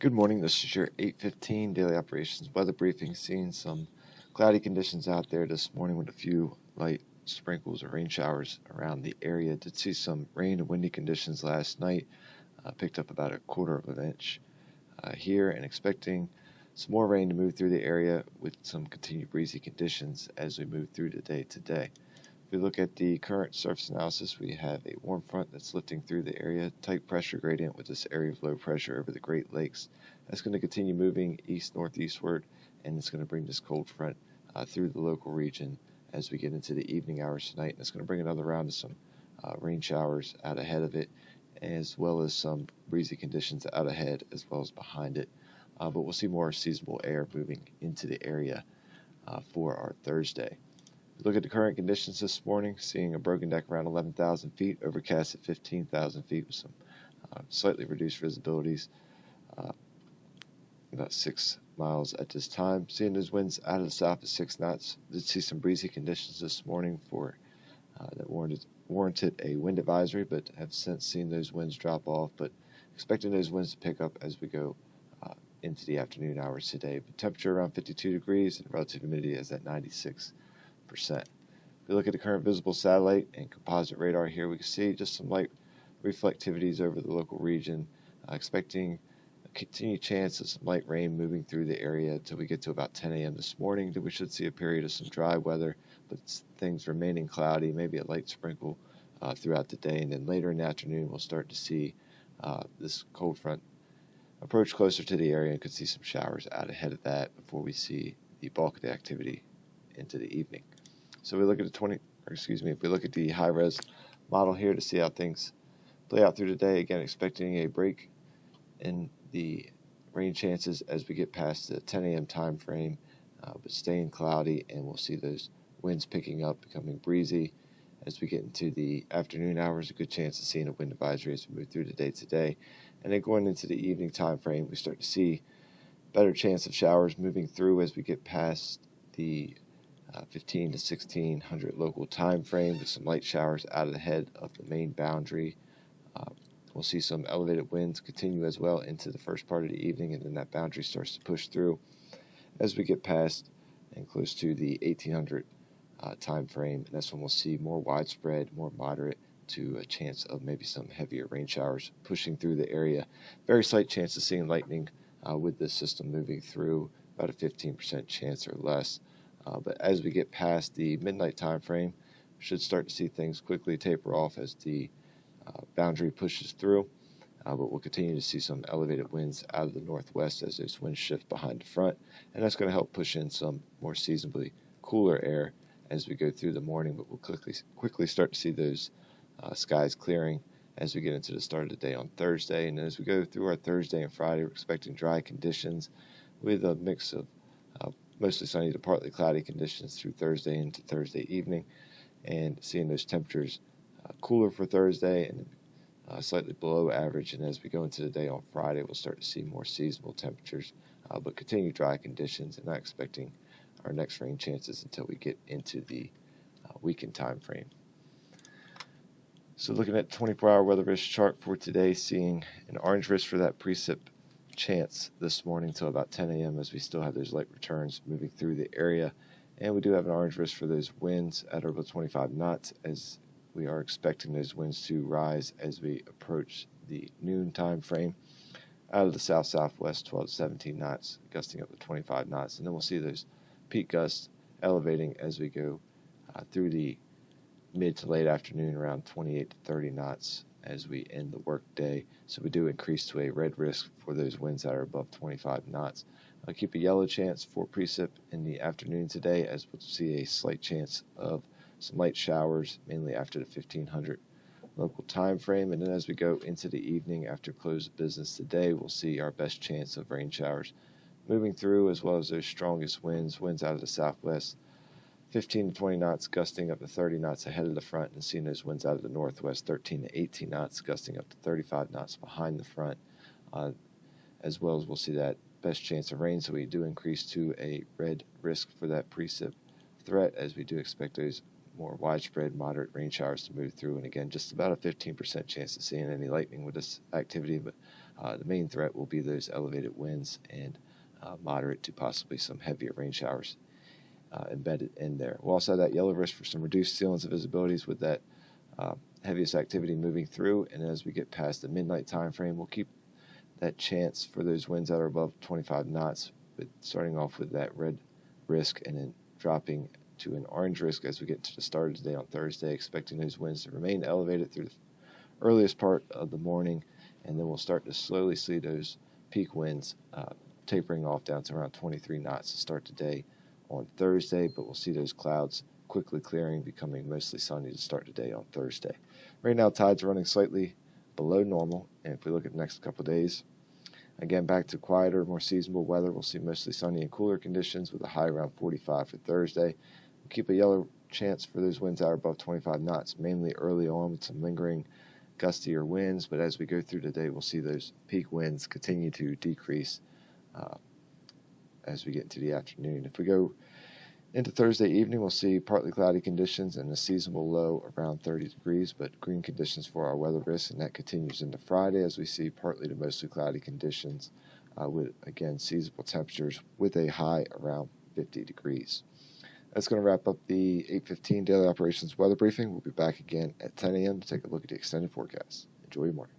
Good morning. This is your 8:15 daily operations weather briefing. Seeing some cloudy conditions out there this morning with a few light sprinkles or rain showers around the area. Did see some rain and windy conditions last night. Picked up about a quarter of an inch here, and expecting some more rain to move through the area with some continued breezy conditions as we move through the day today. If we look at the current surface analysis, we have a warm front that's lifting through the area, tight pressure gradient with this area of low pressure over the Great Lakes. That's going to continue moving east-northeastward, and it's going to bring this cold front through the local region as we get into the evening hours tonight. And it's going to bring another round of some rain showers out ahead of it, as well as some breezy conditions out ahead as well as behind it. But we'll see more seasonable air moving into the area for our Thursday. Look at the current conditions this morning, seeing a broken deck around 11,000 feet, overcast at 15,000 feet with some slightly reduced visibilities, about 6 miles at this time. Seeing those winds out of the south at 6 knots. Did see some breezy conditions this morning that warranted a wind advisory, but have since seen those winds drop off, but expecting those winds to pick up as we go into the afternoon hours today. But temperature around 52 degrees and relative humidity is at 96%. If we look at the current visible satellite and composite radar here, we can see just some light reflectivities over the local region, expecting a continued chance of some light rain moving through the area until we get to about 10 a.m. this morning. Then we should see a period of some dry weather, but things remaining cloudy, maybe a light sprinkle throughout the day, and then later in the afternoon we'll start to see this cold front approach closer to the area and could see some showers out ahead of that before we see the bulk of the activity into the evening. So we look at if we look at the high-res model here to see how things play out through the day, again expecting a break in the rain chances as we get past the 10 a.m. time frame, but staying cloudy, and we'll see those winds picking up, becoming breezy as we get into the afternoon hours. A good chance of seeing a wind advisory as we move through the day today. And then going into the evening time frame, we start to see better chance of showers moving through as we get past the 15 to 1600 local time frame, with some light showers out of the head of the main boundary. We'll see some elevated winds continue as well into the first part of the evening, and then that boundary starts to push through as we get past and close to the 1800 time frame, and that's when we'll see more widespread, more moderate to a chance of maybe some heavier rain showers pushing through the area. Very slight chance of seeing lightning with this system moving through, about a 15% chance or less. But as we get past the midnight time frame, we should start to see things quickly taper off as the boundary pushes through. But we'll continue to see some elevated winds out of the northwest as those winds shift behind the front, and that's going to help push in some more seasonably cooler air as we go through the morning. But we'll quickly start to see those skies clearing as we get into the start of the day on Thursday. And as we go through our Thursday and Friday, we're expecting dry conditions with a mix of mostly sunny to partly cloudy conditions through Thursday into Thursday evening, and seeing those temperatures cooler for Thursday and slightly below average. And as we go into the day on Friday, we'll start to see more seasonable temperatures, but continued dry conditions, and not expecting our next rain chances until we get into the weekend time frame. So looking at 24-hour weather risk chart for today, seeing an orange risk for that precip chance this morning until about 10 a.m. as we still have those light returns moving through the area. And we do have an orange risk for those winds at over 25 knots, as we are expecting those winds to rise as we approach the noon time frame out of the south-southwest, 12 to 17 knots, gusting up to 25 knots. And then we'll see those peak gusts elevating as we go through the mid to late afternoon, around 28 to 30 knots as we end the work day. So we do increase to a red risk for those winds that are above 25 knots. I'll keep a yellow chance for precip in the afternoon today, as we'll see a slight chance of some light showers, mainly after the 1500 local time frame. And then as we go into the evening after close of business today, we'll see our best chance of rain showers moving through, as well as those strongest winds out of the southwest, 15 to 20 knots, gusting up to 30 knots ahead of the front, and seeing those winds out of the northwest, 13 to 18 knots, gusting up to 35 knots behind the front, as well as we'll see that best chance of rain. So we do increase to a red risk for that precip threat, as we do expect those more widespread moderate rain showers to move through, and again just about a 15% chance of seeing any lightning with this activity, but The main threat will be those elevated winds and moderate to possibly some heavier rain showers embedded in there. We'll also have that yellow risk for some reduced ceilings of visibilities with that heaviest activity moving through. And as we get past the midnight time frame, we'll keep that chance for those winds that are above 25 knots, but starting off with that red risk and then dropping to an orange risk as we get to the start of the day on Thursday, expecting those winds to remain elevated through the earliest part of the morning, and then we'll start to slowly see those peak winds tapering off down to around 23 knots to start the day on Thursday, but we'll see those clouds quickly clearing, becoming mostly sunny to start the day on Thursday. Right now, tides are running slightly below normal, and if we look at the next couple of days, again, back to quieter, more seasonable weather. We'll see mostly sunny and cooler conditions with a high around 45 for Thursday. We'll keep a yellow chance for those winds that are above 25 knots, mainly early on with some lingering gustier winds, but as we go through the day, we'll see those peak winds continue to decrease as we get into the afternoon. If we go into Thursday evening, we'll see partly cloudy conditions and a seasonable low around 30 degrees, but green conditions for our weather risk, and that continues into Friday as we see partly to mostly cloudy conditions with, again, seasonable temperatures with a high around 50 degrees. That's going to wrap up the 8:15 Daily Operations Weather Briefing. We'll be back again at 10 a.m. to take a look at the extended forecast. Enjoy your morning.